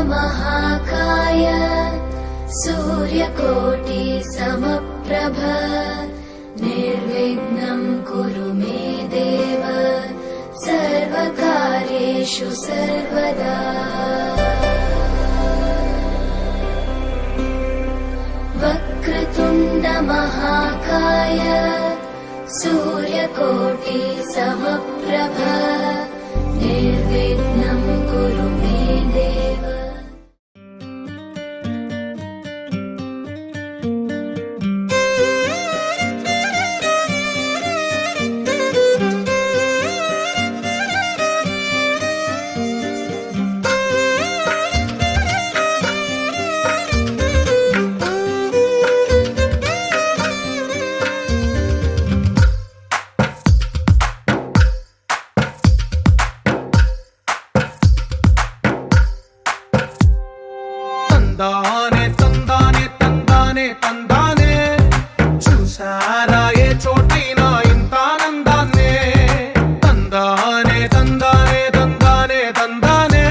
महाकाय सूर्यकोटि समप्रभ निर्विघ्नं कुरु मे देव सर्वकार्येषु सर्वदा। वक्रतुण्ड महाकाय सूर्यकोटि समप्रभ निर्विघ्नं कुरु मे देव। తందానే తందానే తందానే తందానే చూసారా ఏ చోటైనా ఇంత ఆనందాన్నే తందానే తందానే తందానే తందానే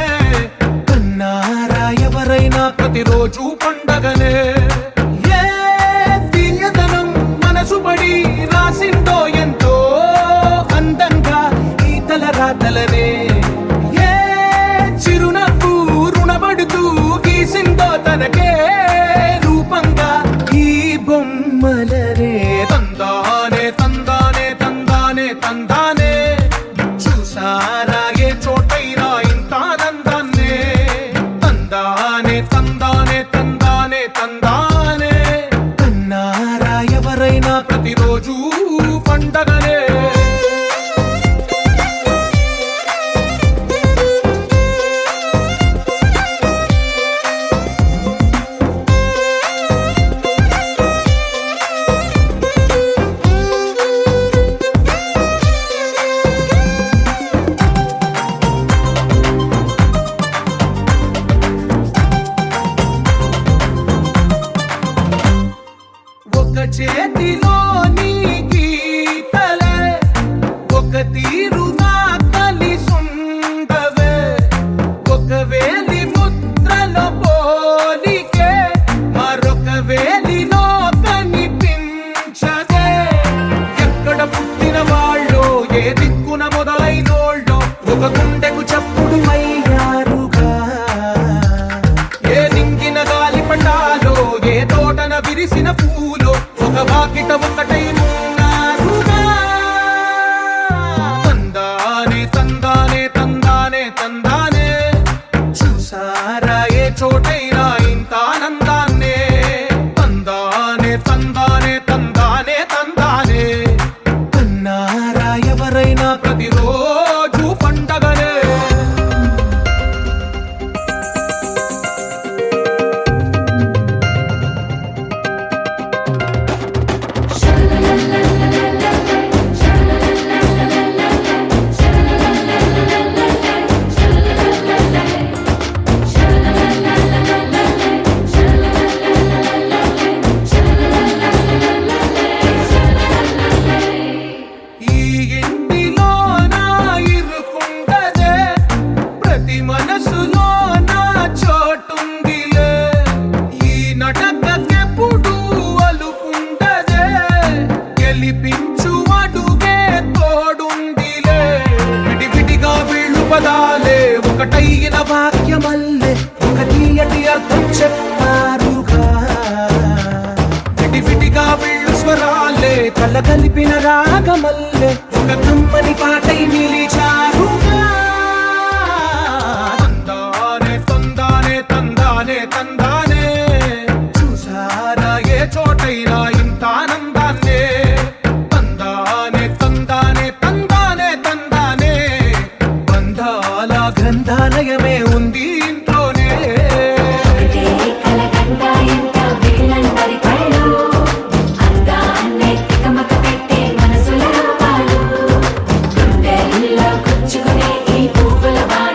కన్నారా ఎవరైనా ప్రతిరోజు పండగనే ఏ తీయదనం మనసు పడి రాసిందో ఎంతో అందంగా ఈ తలరాతలనే ఏ చిరునవ్వు రుణపడుతూ గీసిందో తనకే రూపంగా ఈ బొమ్మలనే తందానే తందానే తందానే తందానే చూసారా ఏ చోటైనా ఇంత ఆనందాన్నే తందానే తందానే తందానే తందానే కన్నారా ఎవరైనా ప్రతిరోజు పండగనే ఒక చేతిలో నీ గీతలే ఒక తీరుగా కలిసుండవే ఒక వేలి ముద్రలో పోలికే మరొక వేలిలో కనిపించదే ఎక్కడ పుట్టిన వాళ్ళో ఏ దిక్కున మొదలైనోళ్ళో ఒక గుండెకు చప్పుడు అయ్యారుగా ఏ నింగిన గాలి పటాలో ఏ తోటన విరిసిన పూలో ఒక వాకిట ఒకటై ఉన్నారుగా తందానే తందానే తందానే తందానే చూసారా ఏ చోటైనా ఇంత ఆనందాన్నే తందానే తందానే తందానే తందానే కన్నారా ఎవరైనా ప్రతిరోజు పండగనే ఈ ఇంటిలో నా ఇరుకుండదే ప్రతి మనసులో నా చోటుందిలే ఈ నటకెప్పుడు అలుకుండదే గెలిపించు అడుగే తోడుందిలే విడివిడిగా వీళ్ళు పదాలే ఒకటైన వాక్యమల్లే ఒక తీయటి అర్థం చెప్పారుగా విడివిడిగా వీళ్ళు స్వరాలే కల కలిపిన రాగమల్లే ఒక కమ్మని పాటై నిలిచారుగా తందానే తందానే తందానే తందానే చూసారా ఏ చోటైనా ఇంత ఆనందాన్నే తందానే తందానే తందానే తందానే బంధాల గ్రంథాలయమే ఉంది ఇంట్లోనే గుచ్చుకునే ఈ పువ్వుల బాణ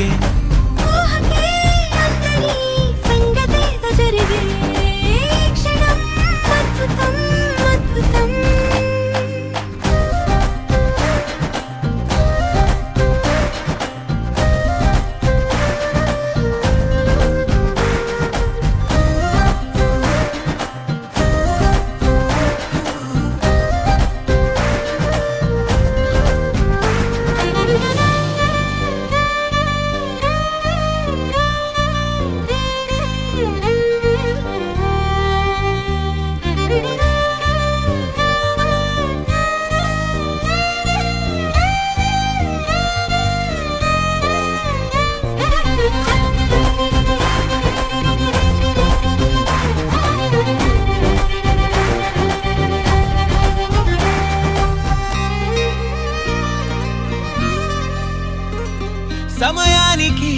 వెలిగే ఊహకే అందని సంగతేదో జరిగే క్షణం అద్భుతం అద్భుతం సమయానికి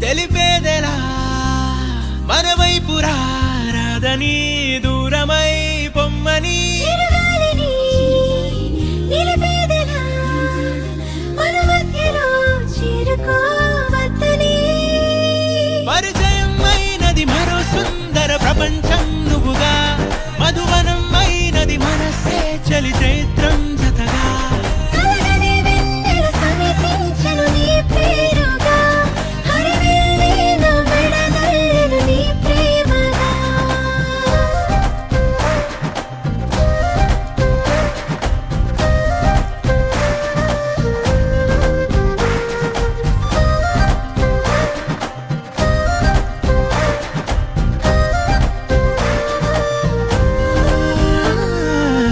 తెలిపేదెలా మన వైపు రాదని దూరమై పొమ్మని చిరుగాలిని నిలిపేదెలా మన మధ్యలో చేరుకోవద్దని పరిచయం అయినది మరో సుందర ప్రపంచం నువ్వుగా మధువనం అయినది మనసే చలి చైత్రం జతగా కలగని వెన్నెల సమీపించను నీ పేరుగా హరివెల్లిన మెడదల్లెను నీ ప్రేమగా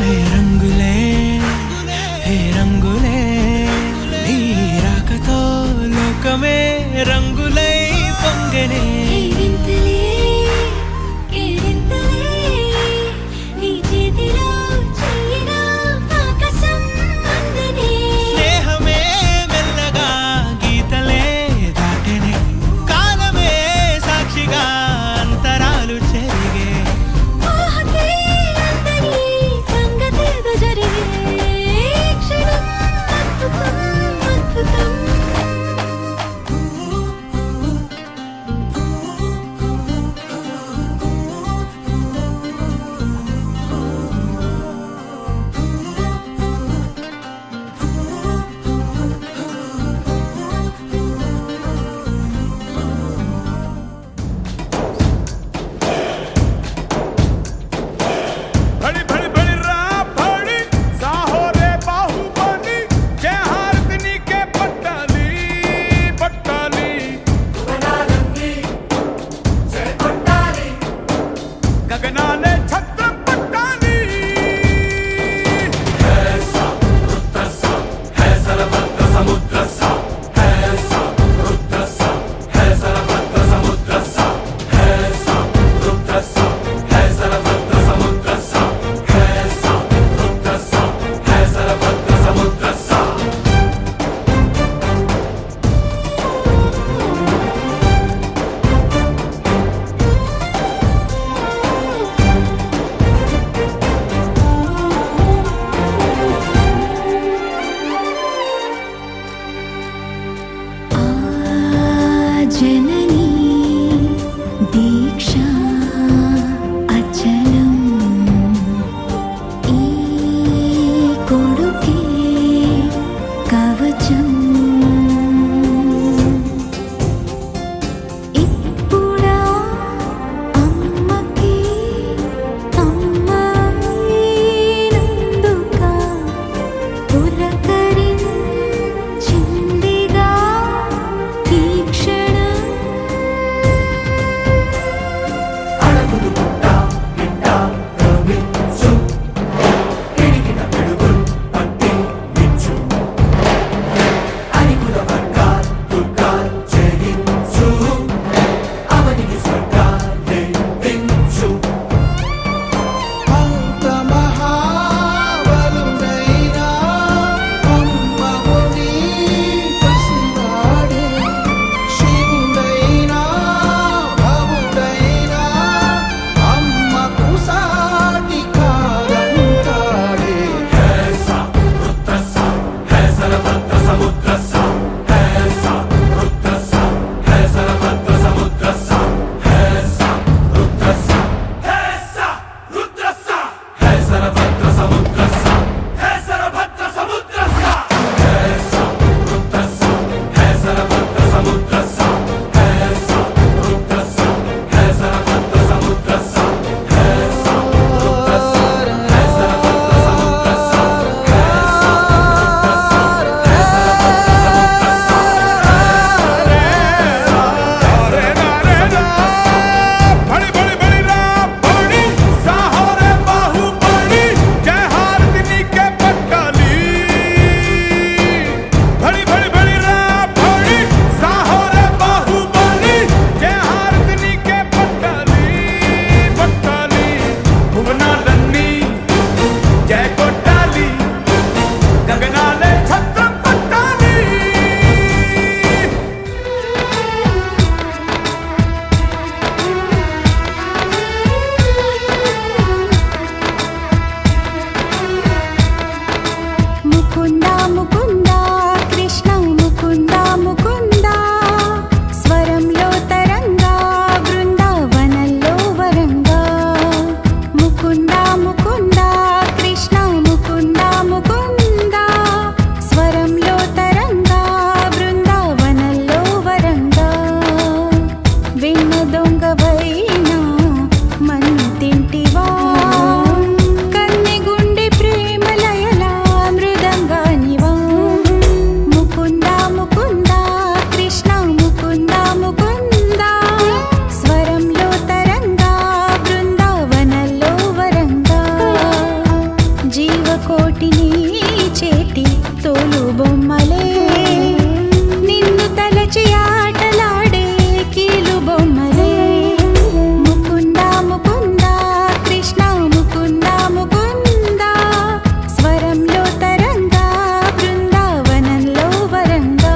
హే రంగులే హే రంగులే నీ రాకతో లోకమే రంగులై పొంగనే కేరింతలే కేరింతలే నీ చేతిలో చెయ్యిగా ఆకాశం అందనే స్నేహమే మెల్లగా గీతలే దాటెనే కాలమే సాక్షిగా అంతరాలు చెరిగే ఊహకే అందని సంగతేదో జరిగే క్షణం అద్భుతం అద్భుతం గగనాలే ఛత్రం పట్టాలి. ముకుంద ముకుంద కృష్ణ ముకుంద ముకుంద స్వరంలో తరంగా బృందావనంలో వరంగా ముకుంద ముకుంద కృష్ణ ముకుంద ముకుంద స్వరంలో తరంగా బృందావనంలో వరంగా వెన్న దొంగవైనా మన్ను తింటివా కన్నె గుండె ప్రేమలయలా మృదంగానివా ముకుంద ముకుంద కృష్ణ ముకుంద ముకుంద స్వరంలో తరంగా బృందావనంలో వరంగా జీవకోటిని చేటి తోలు బొమ్మలే నిన్ను తలచి ఆటలాడే కీలు బొమ్మలే ముకుంద ముకుంద కృష్ణ ముకుంద ముకుంద స్వరంలో తరంగా బృందావనంలో వరంగా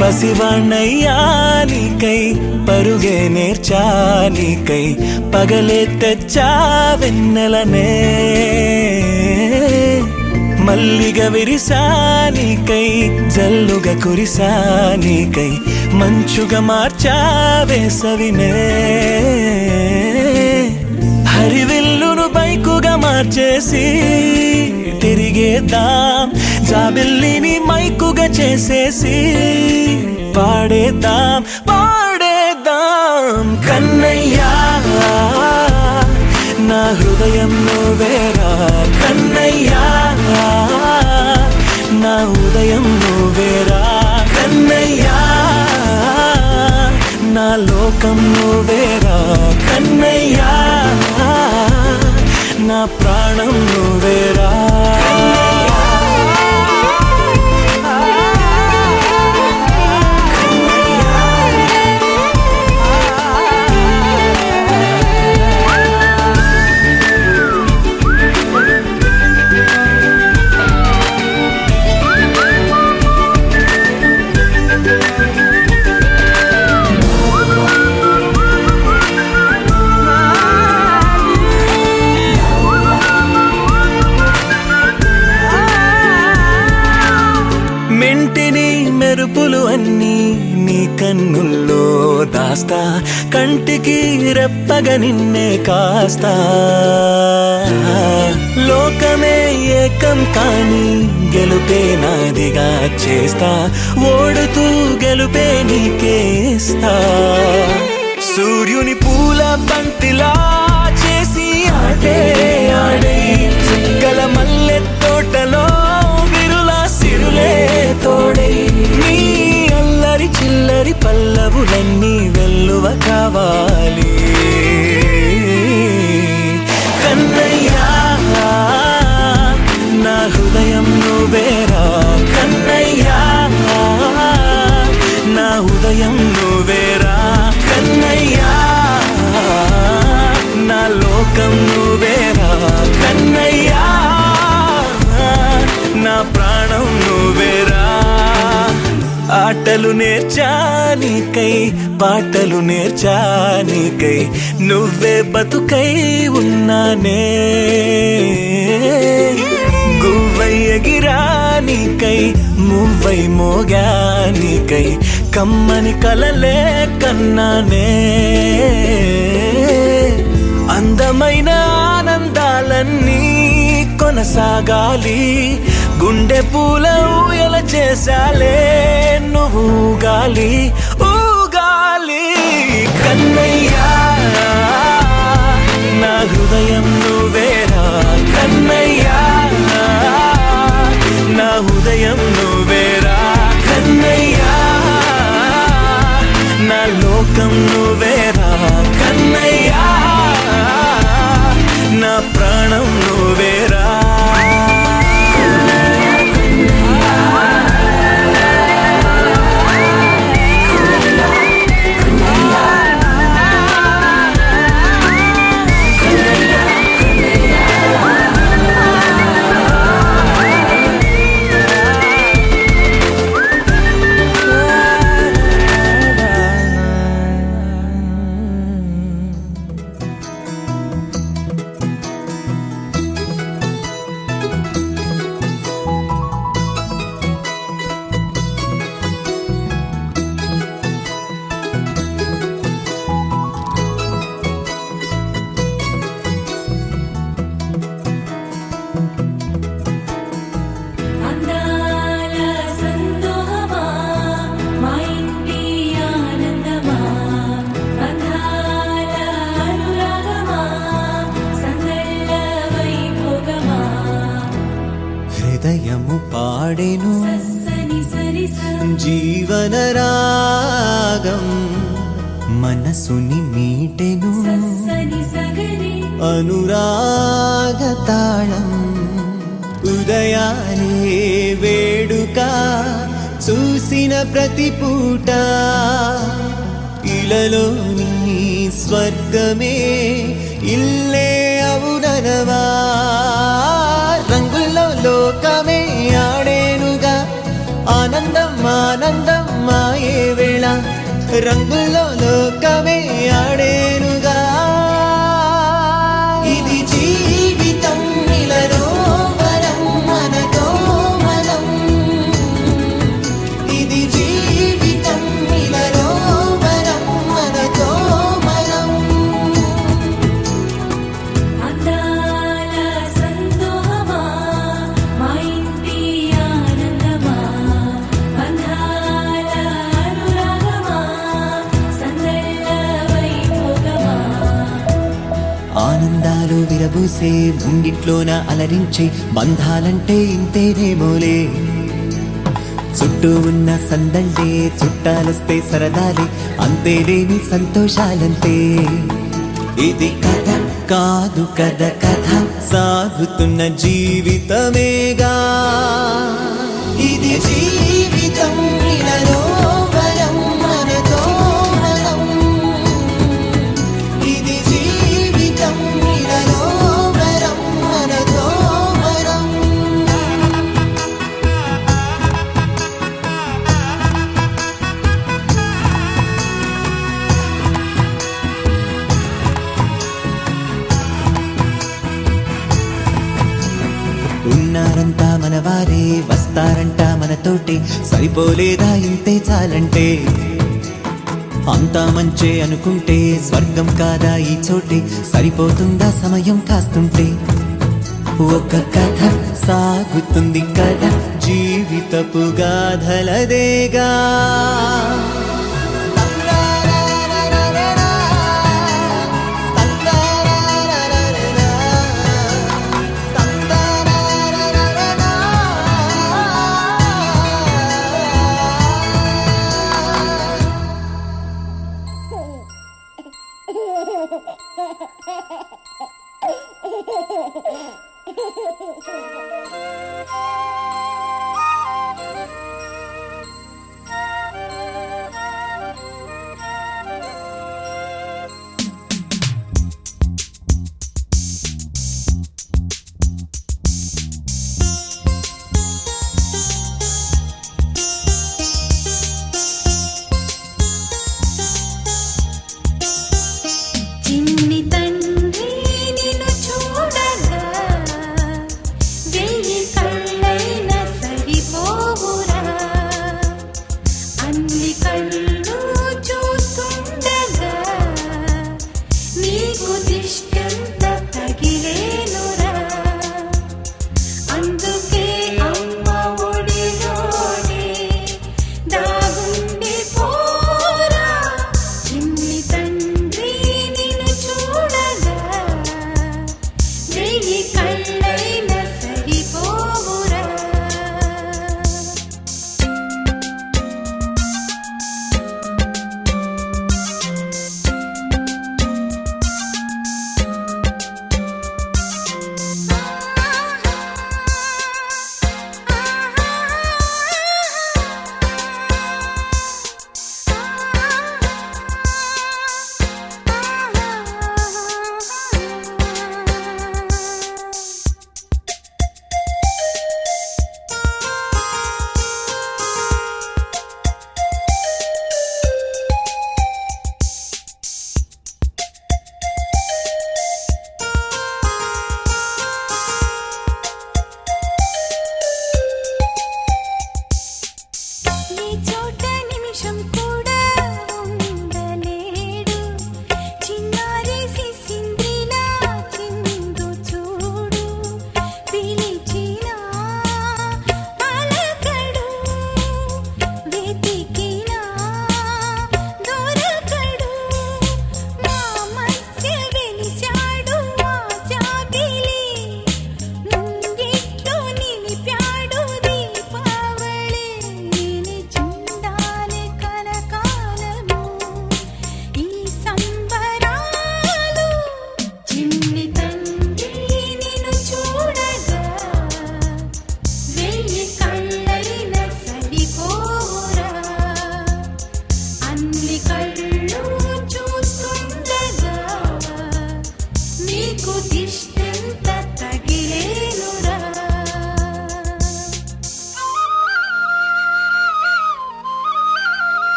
పసివాణ్ణయ్యా నీకై పరుగే నేర్చా నీకై పగలే తెచ్చా వెన్నెలనే మల్లిగ విరిసా నీకై జల్లుగా కురిసా నీకై మంచుగా మార్చా వేసవినే హరివిల్లును బైకుగా మార్చేసి తిరిగేద్దాం జాబిల్లిని మైకుగా చేసేసి పాడేద్దాం పాడేద్దాం కన్నయ్యా నా హృదయం నువ్వేరా కన్నయ్యా నా ఉదయం నువ్వేరా కన్నయ్యా నా లోకం నువ్వేరా కన్నయ్యా నా ప్రాణం నువ్వేరా మెంటిని మెరుపులు అన్నీ నీ కన్నుల్లో దాస్తా కంటికి రెప్పగా నిన్నే కాస్తా లోకమే ఏకం కాని గెలుపే నాదిగా చేస్తా ఓడుతూ గెలుపే నీకేస్తా సూర్యుని పూల బంతిలా చేసి ఆడే ఆడే చుక్కల మల్లె తోటలో సిరులే తోడై నీ అల్లరి చిల్లరి పల్లవులన్నీ వెల్లువ కావాలి కన్నయ్యా నా హృదయం నువ్వేరా కన్నయ్యా నా ఉదయం నువ్వేరా కన్నయ్యా నా లోకం నువ్వేరా కన్నయ్యా నా ప్రాణం నువ్వేరా ఆటలు నేర్చా నీకై పాటలు నేర్చా నీకై నువ్వే బతుకై ఉన్నానే గువ్వై ఎగిరా నీకై మువ్వై మోగా నీకై కమ్మని కలలే కన్నానే అందమైన ఆనందాలన్నీ కొనసాగాలి గుండె పూల ఊయల చేసాలే నువ్వు ఊగాలి ఊగాలి కన్నయ్యా నా హృదయం నువ్వేరా కన్నయ్యా నా ఉదయం నువ్వేరా కన్నయ్యా నా లోకం నువ్వేరా కన్నయ్యా నా ప్రాణం నువ్వేరా హృదయము పాడెను జీవన రాగం మనసుని మీటెను అనురాగ తాళం ఉదయాలే వేడుక చూసిన ప్రతి పూట ఇలలోని స్వర్గమే ఇల్లే అవుననవా రంగుల్లో లోకమే ఆడేనుగా ఆనందం ఆనందం మాయ రంగుల్లో లోకమే ఆడేనుగా ఇది జీవితం ఇలలో వరం మనతో మనం ఇది జీవితం ఇలలో వరం మనతో మనం అందాల సంతోహమా మా ఇంటి ఆనందమా బంధాల అనురాగమా సందళ్ళ వైభోగమా ఆనందాలు విరబూసే ముంగిట్లోన అలరించే బంధాలంటే ఇంతేనేమోలే చుట్టూ ఉన్న సందళ్ళే చుట్టాలొస్తే సరదాలే అంతేలేని సంతోషాలంతే ఇది కథ కాదు కథ కథ సాగుతున్న జీవితమేగా ఇది జీవితం ఇలలో వరం మనతో మనం ఇది జీవితం ఇలలో వరం మనతో మనం ఉన్నారంతా మనవారే వస్తారంట మనతోటి సరిపోలేదా ఇంతే చాలంటే అంతా మంచే అనుకుంటే స్వర్గం కాదా ఈ చోటే సరిపోతుందా సమయం కాస్తుంటే ఒక కథ సాగుతుంది కదా జీవితపు గాథలదేగా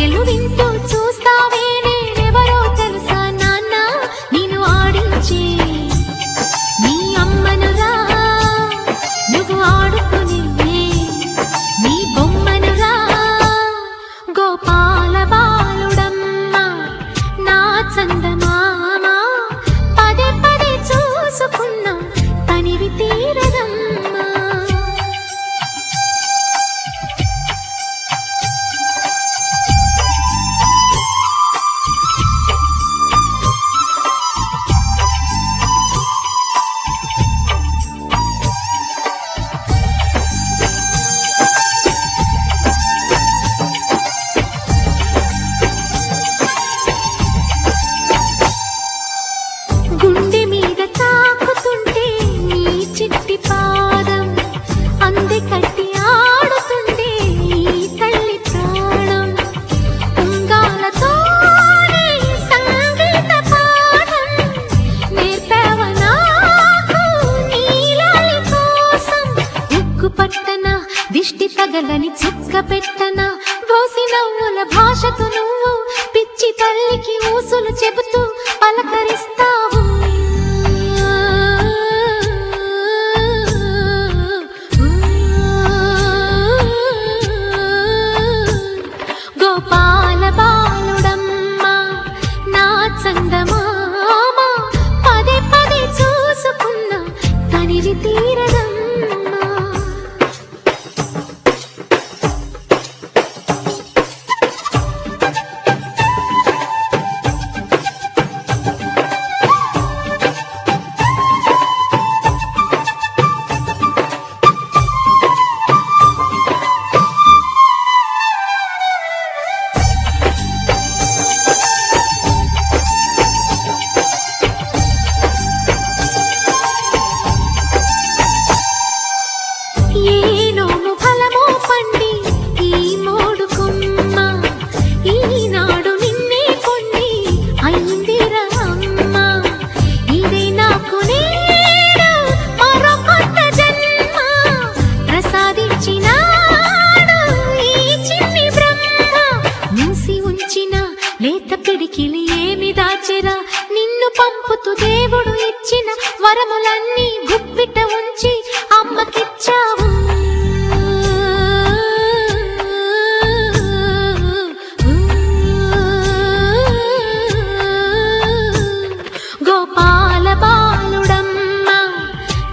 చిటికెలు వింటూ చూస్తావే నేనెవరో తెలుసా నాన్న నిన్ను ఆడించే నీ అమ్మనురా నువ్వు ఆడుకునే నీ బొమ్మనురా గోపాల బాలుడమ్మ నా చందమామ పదే పదే చూసుకున్నా తనివి తీరదమ్మా గుండె మీద తాకుతుంటే నీ చిట్టి పాదం అంది కట్టి ఆడుతుంటే ఈ తల్లి ప్రాణం ఉంగాలతోనే సంగీత పాఠం నేర్పావ నాకు నీలాలి కోసం ఉక్కు పట్టన దిష్టి తగలని చుక్క పెట్టన బోసి నవ్వుల భాషతో నువ్వు పిచ్చి తల్లికి ఊసులు చెబుతూ పలకరిస్తావు గోపాల బాలుడమ్మ నా చందమామ పదే పదే చూసుకున్నా తనివి తీరదమ్మా ఏనోము ఫలమో పండి ఈ మోడు కొమ్మ ఈనాడు నిన్నే కొన్ని అయిందిరా అమ్మ ఇదే నాకు నేడు మరో కొత్త జన్మ ప్రసాదించినాడు ఈ చిన్ని బ్రహ్మ మూసి ఉంచిన లేత పిడికిలి ఏమి దాచెరా నిన్ను పంపుతూ దేవుడు ఇచ్చిన వరములన్నీ గుప్పిట ఉంచి అమ్మకిచ్చావు గోపాల బాలుడమ్మ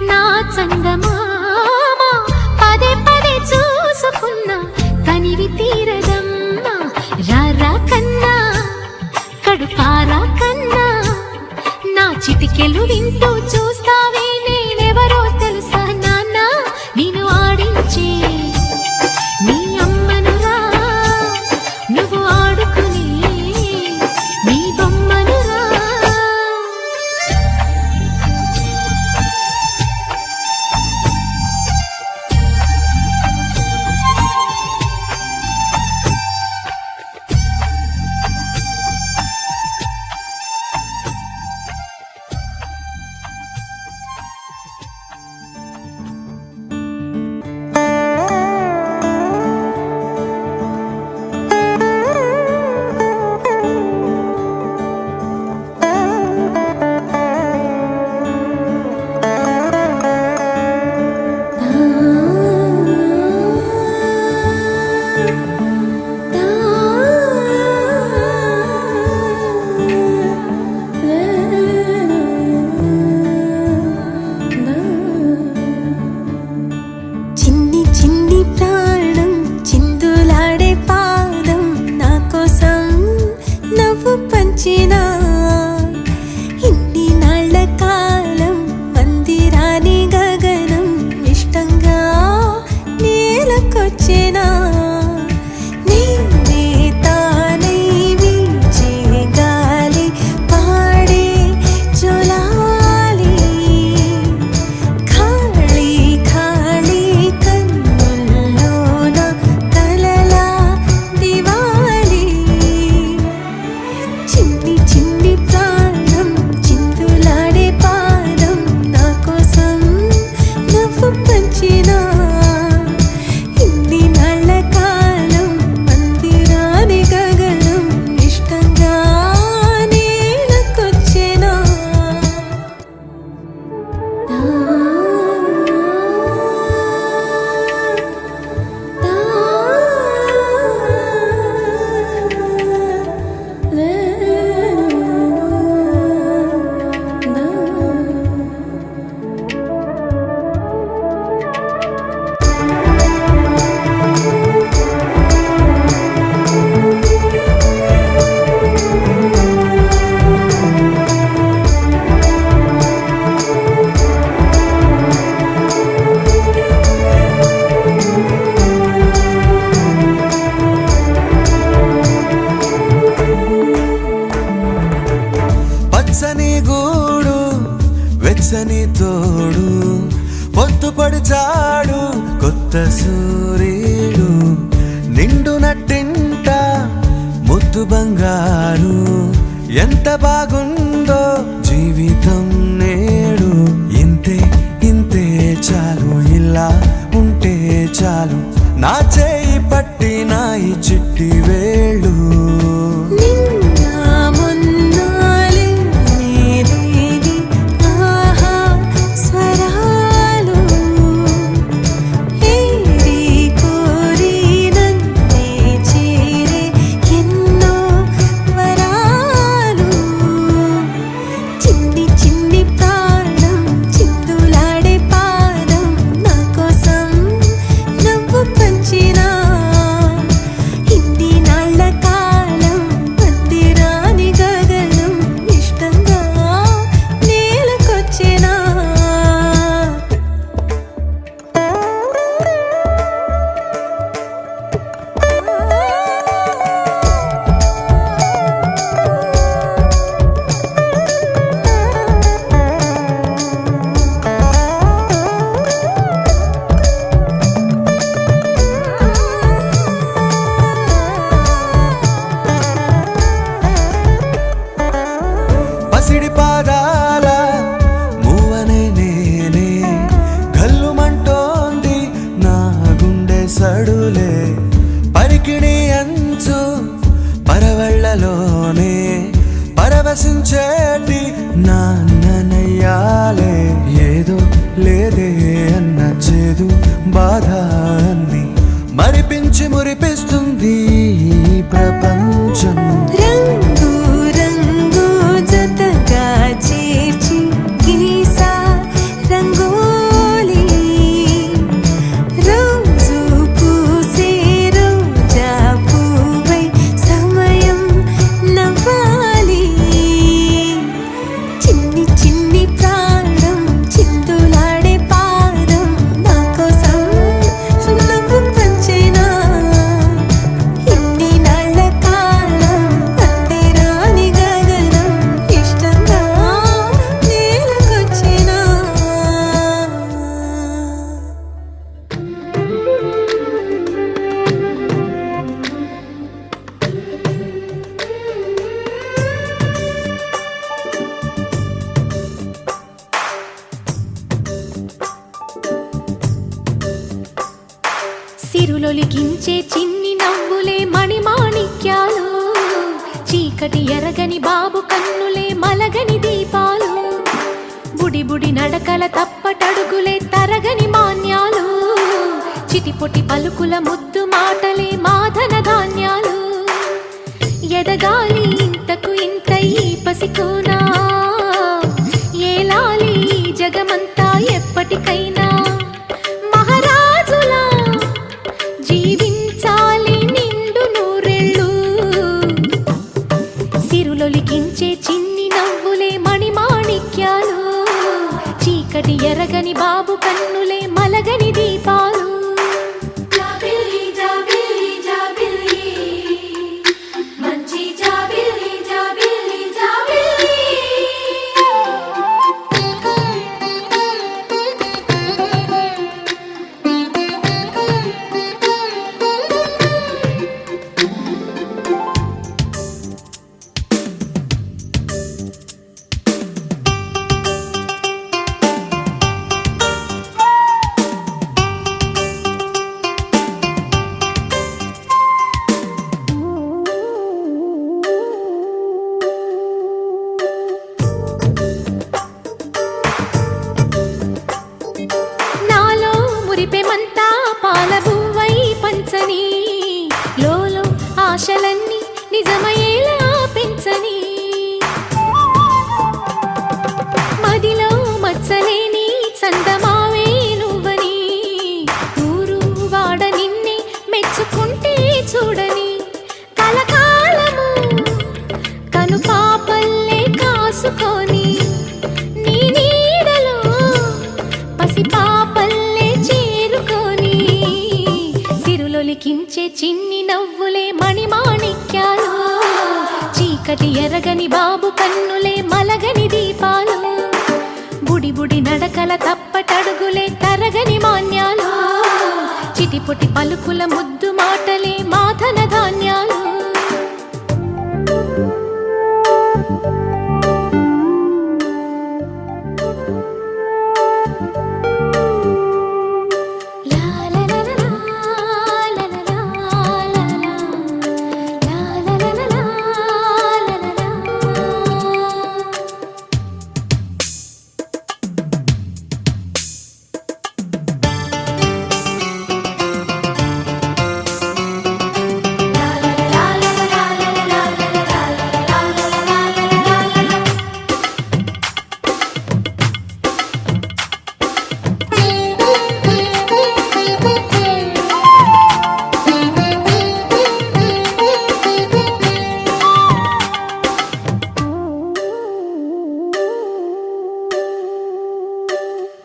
నా చందమామ పదే పదే చూసుకున్నా తనివి తీరదమ్మా రారా కన్నా కడుపారా కన్నా నా చిటికెలు వింటూ చూస్తావే నేనెవరో తెలుసా నాన్న నిన్ను ఆడించే నీ అమ్మనురా నువ్వు ఆడుకునే నీ బొమ్మనురా పచ్చని తోడు పొద్దుపడిచాడు కొత్త సూర్యుడు నిండు నట్టింట ముద్దు బంగారు ఎంత బాగుందో జీవితం నేడు ఇంతే ఇంతే చాలు ఇలా ఉంటే చాలు నా చేయి పట్టి నా ఈ చిట్టి వేళ్ళు పసిడి పాదాల మూవనే నేనే గల్లుమంటోంది నా గుండె సడులే పరికిణి అంచు పరవళ్ళలోనే పరవశించేటి నాన్ననయ్యాలే ఏదో లేదే అన్న చేదు బాధ అన్ని మరిపించి మురిపిస్తుంది ఈ ప్రపంచం రంగు రంగు జతగా చేర్చి గీసా రంగోలి రోజు పూసే రోజా పువ్వై సమయం నవ్వాలి చిన్ని చిన్ని ప్రాణం చిందులాడే పాదం నా కోసం నువ్వు పంచేనా ఇన్ని నాళ్ళ కాలం అంతేరాని గగనం ఇష్టంగా నేలకొచ్చినా సిరులొలికించే చిన్ని నవ్వులే మణిమాణిక్యాలు చీకటి ఎరగని బాబు కన్నులే మలగని దీపాలు బుడి బుడి నడకల తప్పటడుగులే తరగని మాన్యాలు చిటిపొటి పలుకుల ముద్దు మాటలే మాధన ధాన్యాలు ఎదగాలి ఇంతకు ఇంత ఈ పసికోనా ఏలాలి ఈ జగమంతా ఎప్పటికైనా మహారాజులా జీవించాలి నిండు నూరెళ్ళు సిరులొలికించే చిన్ని నవ్వులే మణిమాణిక్యాలు చీకటి ఎరగని బాబు కన్నులే మలగని దీపాలు జాబిల్లి జాబిల్లి జాబిల్లి మంచి జాబిల్లి జాబిల్లి జాబిల్లి నాలో మురిపెమంతా పాలబువ్వై పంచని లోలో ఆశలన్నీ నిజమయ్యేలా పెంచని మదిలో మచ్చలేని చందమావే నువ్వని ఊరు వాడ నిన్నే మెచ్చుకుంటే చూడని కలకాలము కను పాపల్లే కాసుకొని నీ నీడలో పసి పాపల్లే చేరుకొని సిరులొలికించే చిన్ని నవ్వులే మణిమాణిక్యాలు చీకటి ఎరగని బాబు కన్నులే మలగని దీపాలు బుడి బుడి నడకల తప్పటడుగులే తరగని మాన్యాలు చిటిపొటి పలుకుల ముద్దు మాటలే మాధన ధాన్యాలు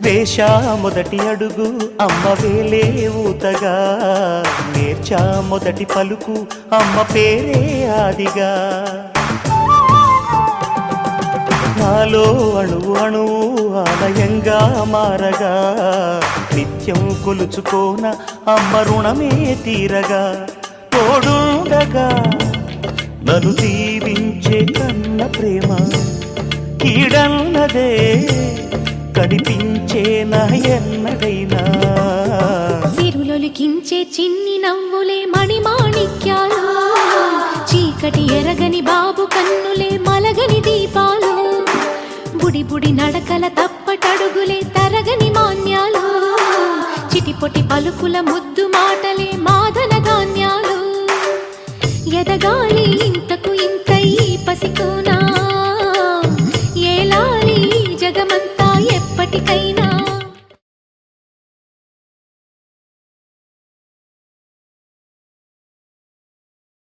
వేశా మొదటి అడుగు అమ్మ వేలే ఊతగా నేర్చా మొదటి పలుకు అమ్మ పేరే ఆదిగా నాలో అణువు అణువు ఆలయంగా మారగా నిత్యం కొలుచుకోన అమ్మ రుణమే తీరగా తోడుండగా నన్ను దీవించే కన్న ప్రేమ కీడన్నదే కనిపించేనా ఎన్నడైనా సిరులొలికించే చిన్ని నవ్వులే మణిమాణిక్యాలు చీకటి ఎరగని బాబు కన్నులే మలగని దీపాలు బుడి బుడి నడకల తప్పటడుగులే తరగని మాన్యాలు చిటిపొటి పలుకుల ముద్దు మాటలే మాధన ధాన్యాలు ఎదగాలి